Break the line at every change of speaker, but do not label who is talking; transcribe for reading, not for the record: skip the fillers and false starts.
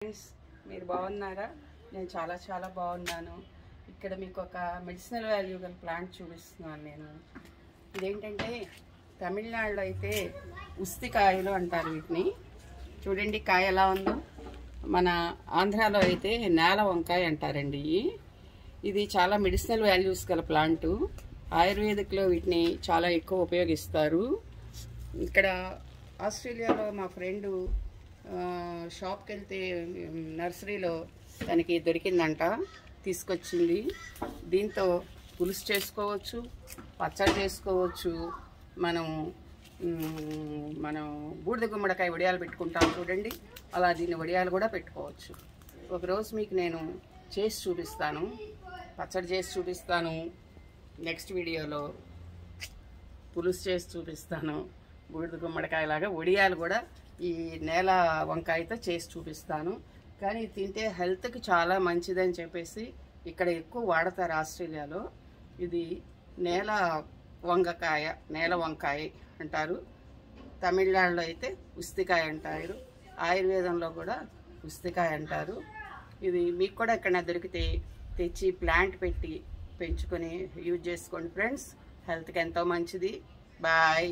Friends, మీరు బాగున్నారా? నేను చాలా చాలా బాగున్నాను. ఇక్కడ మీకు ఒక మెడిసినల్ వాల్యూ గల ప్లాంట్ చూపిస్తున్నాను. నేను ఇదేంటంటే తమిళనాడులో అయితే ఉస్తికాయలు అంటారు వీటిని. చూడండి కాయ ఎలా ఉందో. మన ఆంధ్రాలో అయితే నేల వంకాయ అంటారండి. ఇది చాలా మెడిసినల్ వాల్యూస్ గల ప్లాంటు. ఆయుర్వేదిక్లో వీటిని చాలా ఎక్కువ ఉపయోగిస్తారు. ఇక్కడ ఆస్ట్రేలియాలో మా ఫ్రెండు షాప్కి వెళ్తే నర్సరీలో తనకి దొరికిందంట, తీసుకొచ్చింది. దీంతో పులుసు చేసుకోవచ్చు, పచ్చడి చేసుకోవచ్చు. మనం బూడిద గుమ్మడికాయ వడియాలు పెట్టుకుంటాం చూడండి, అలా దీన్ని వడియాలు కూడా పెట్టుకోవచ్చు. ఒకరోజు మీకు నేను చేసి చూపిస్తాను, పచ్చడి చేసి చూపిస్తాను. నెక్స్ట్ వీడియోలో పులుసు చేసి చూపిస్తాను. బూడిద గుమ్మడికాయలాగా వడియాలు కూడా ఈ నేల వంకాయతో చేసి చూపిస్తాను. కానీ తింటే హెల్త్కి చాలా మంచిదని చెప్పేసి ఇక్కడ ఎక్కువ వాడతారు ఆస్ట్రేలియాలో. ఇది నేల వంకాయ అంటారు. తమిళనాడులో అయితే ఉస్తికాయ అంటారు. ఆయుర్వేదంలో కూడా ఉస్తికాయ అంటారు. ఇది మీకు కూడా ఎక్కడైనా దొరికితే తెచ్చి ప్లాంట్ పెట్టి పెంచుకొని యూజ్ చేసుకోండి ఫ్రెండ్స్. హెల్త్కి ఎంతో మంచిది. బాయ్.